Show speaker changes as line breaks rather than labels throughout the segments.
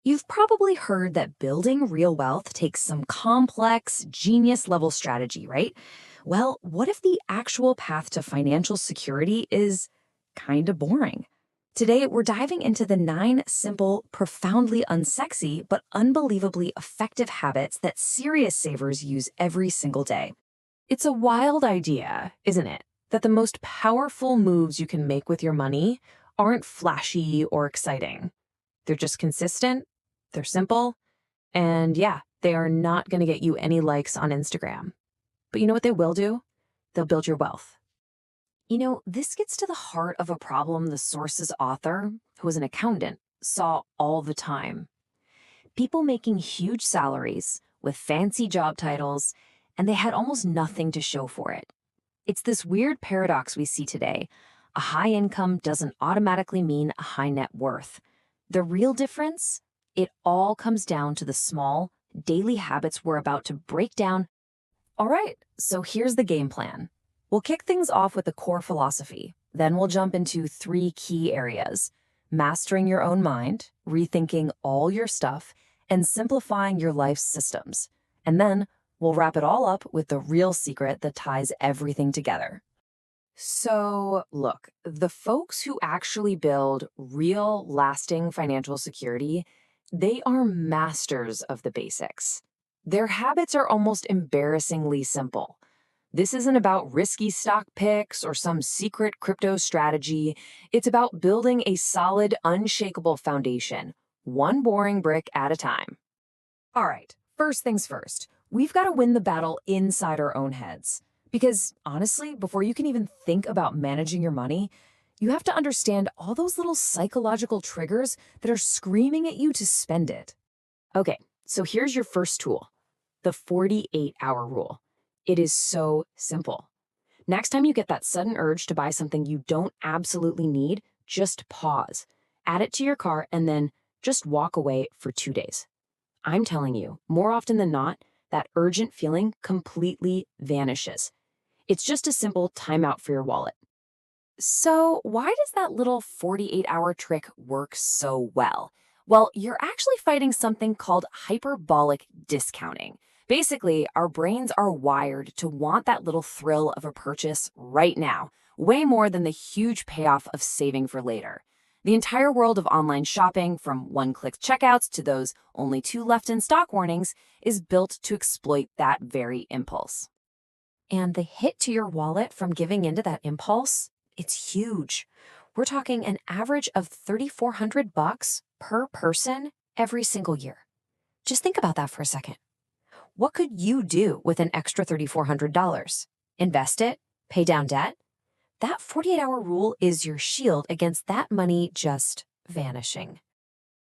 You've probably heard that building real wealth takes some complex, genius level strategy, right? Well, what if the actual path to financial security is kind of boring? Today, we're diving into the 9 simple, profoundly unsexy, but unbelievably effective habits that serious savers use every single day.
It's a wild idea, isn't it? That the most powerful moves you can make with your money aren't flashy or exciting. They're just consistent, they're simple, and yeah, they are not going to get you any likes on Instagram. But you know what they will do? They'll build your wealth.
This gets to the heart of a problem the source's author, who was an accountant, saw all the time. People making huge salaries with fancy job titles, and they had almost nothing to show for it. It's this weird paradox we see today. A high income doesn't automatically mean a high net worth. The real difference? It all comes down to the small, daily habits we're about to break down. All right, so here's the game plan. We'll kick things off with the core philosophy. Then we'll jump into 3 key areas: mastering your own mind, rethinking all your stuff, and simplifying your life's systems. And then we'll wrap it all up with the real secret that ties everything together. So, look, the folks who actually build real, lasting financial security, they are masters of the basics. Their habits are almost embarrassingly simple. This isn't about risky stock picks or some secret crypto strategy. It's about building a solid, unshakable foundation, one boring brick at a time. All right, first things first, we've got to win the battle inside our own heads. Because honestly, before you can even think about managing your money, you have to understand all those little psychological triggers that are screaming at you to spend it. Okay, so here's your first tool: the 48-hour rule. It is so simple. Next time you get that sudden urge to buy something you don't absolutely need, just pause, add it to your cart, and then just walk away for 2 days. I'm telling you, more often than not, that urgent feeling completely vanishes. It's just a simple timeout for your wallet. So, why does that little 48-hour trick work so well? Well, you're actually fighting something called hyperbolic discounting. Basically, our brains are wired to want that little thrill of a purchase right now, way more than the huge payoff of saving for later. The entire world of online shopping, from one-click checkouts to those only 2 left in stock warnings, is built to exploit that very impulse. And the hit to your wallet from giving into that impulse, it's huge. We're talking an average of $3,400 per person every single year. Just think about that for a second. What could you do with an extra $3,400? Invest it? Pay down debt? That 48-hour rule is your shield against that money just vanishing.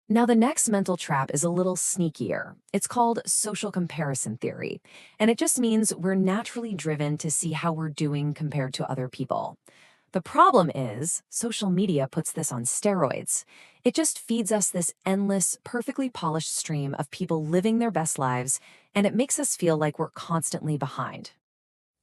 Now, the next mental trap is a little sneakier. It's called social comparison theory, and it just means we're naturally driven to see how we're doing compared to other people. The problem is, social media puts this on steroids. It just feeds us this endless, perfectly polished stream of people living their best lives, and it makes us feel like we're constantly behind.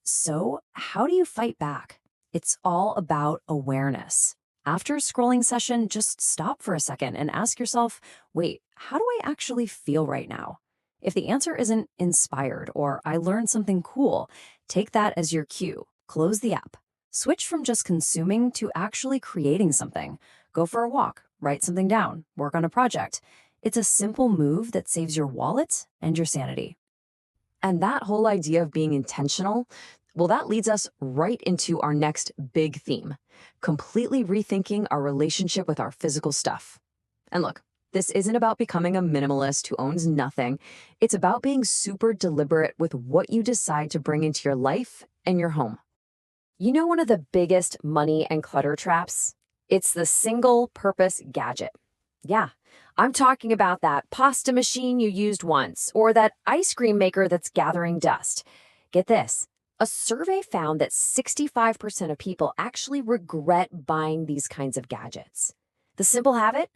So, how do you fight back? It's all about awareness. After a scrolling session, just stop for a second and ask yourself, wait, how do I actually feel right now? If the answer isn't inspired or I learned something cool, take that as your cue. Close the app. Switch from just consuming to actually creating something. Go for a walk, write something down, work on a project. It's a simple move that saves your wallet and your sanity. And that whole idea of being intentional, well, that leads us right into our next big theme: completely rethinking our relationship with our physical stuff. And look, this isn't about becoming a minimalist who owns nothing. It's about being super deliberate with what you decide to bring into your life and your home. You know, one of the biggest money and clutter traps? It's the single-purpose gadget. Yeah, I'm talking about that pasta machine you used once, or that ice cream maker that's gathering dust. Get this. A survey found that 65% of people actually regret buying these kinds of gadgets. The simple habit?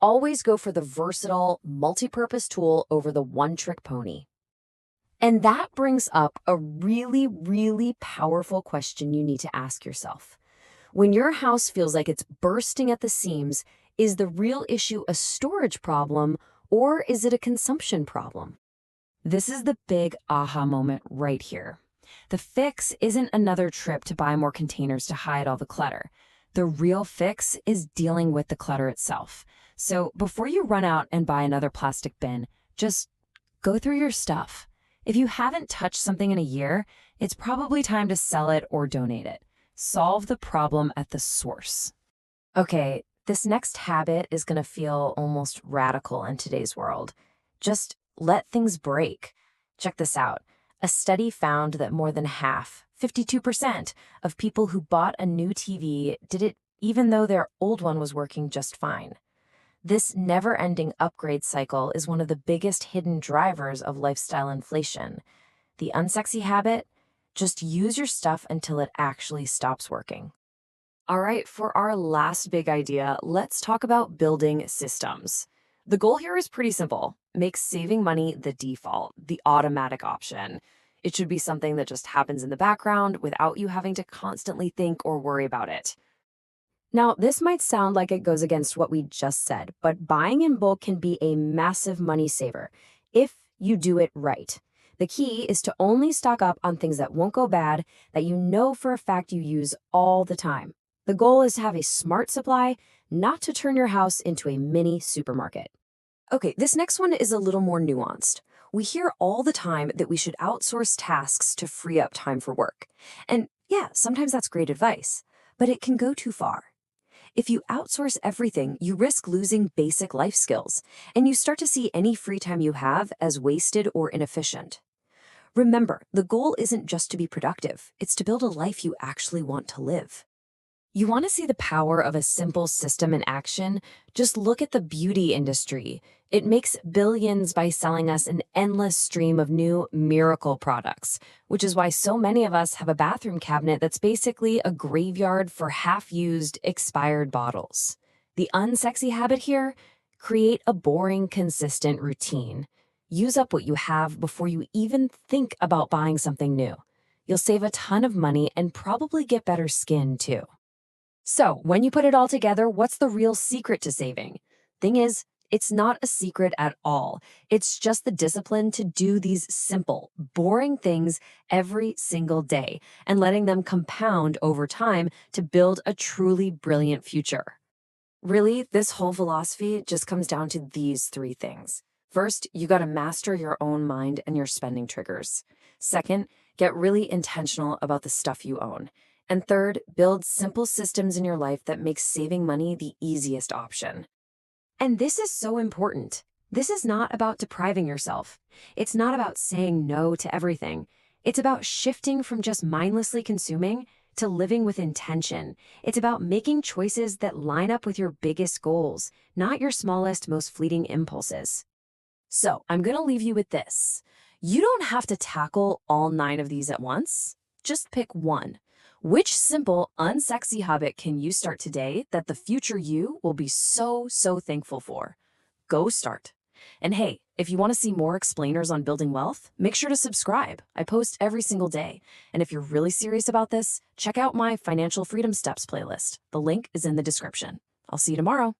Always go for the versatile, multi-purpose tool over the one-trick pony. And that brings up a really, really powerful question you need to ask yourself. When your house feels like it's bursting at the seams, is the real issue a storage problem Or is it a consumption problem? This is the big aha moment right here. The fix isn't another trip to buy more containers to hide all the clutter. The real fix is dealing with the clutter itself. So before you run out and buy another plastic bin, just go through your stuff. If you haven't touched something in a year, it's probably time to sell it or donate it. Solve the problem at the source. Okay, this next habit is going to feel almost radical in today's world. Just let things break. Check this out. A study found that more than half, 52%, of people who bought a new TV did it even though their old one was working just fine. This never-ending upgrade cycle is one of the biggest hidden drivers of lifestyle inflation. The unsexy habit? Just use your stuff until it actually stops working. All right, for our last big idea, let's talk about building systems. The goal here is pretty simple. Make saving money the default, the automatic option. It should be something that just happens in the background without you having to constantly think or worry about it. Now, this might sound like it goes against what we just said, but buying in bulk can be a massive money saver if you do it right. The key is to only stock up on things that won't go bad, that you know for a fact you use all the time. The goal is to have a smart supply, not to turn your house into a mini supermarket. Okay, this next one is a little more nuanced. We hear all the time that we should outsource tasks to free up time for work. And yeah, sometimes that's great advice, but it can go too far. If you outsource everything, you risk losing basic life skills, and you start to see any free time you have as wasted or inefficient. Remember, the goal isn't just to be productive, it's to build a life you actually want to live. You want to see the power of a simple system in action? Just look at the beauty industry. It makes billions by selling us an endless stream of new miracle products, which is why so many of us have a bathroom cabinet that's basically a graveyard for half-used, expired bottles. The unsexy habit here? Create a boring, consistent routine. Use up what you have before you even think about buying something new. You'll save a ton of money and probably get better skin, too. So, when you put it all together, what's the real secret to saving? Thing is, it's not a secret at all. It's just the discipline to do these simple, boring things every single day and letting them compound over time to build a truly brilliant future. Really, this whole philosophy just comes down to these three things. First, you got to master your own mind and your spending triggers. Second, get really intentional about the stuff you own. And third, build simple systems in your life that make saving money the easiest option. And this is so important. This is not about depriving yourself. It's not about saying no to everything. It's about shifting from just mindlessly consuming to living with intention. It's about making choices that line up with your biggest goals, not your smallest, most fleeting impulses. So I'm going to leave you with this. You don't have to tackle all 9 of these at once. Just pick one. Which simple, unsexy habit can you start today that the future you will be so thankful for? Go start. And hey, if you want to see more explainers on building wealth, make sure to subscribe. I post every single day. And if you're really serious about this, check out my Financial Freedom Steps playlist. The link is in the description. I'll see you tomorrow.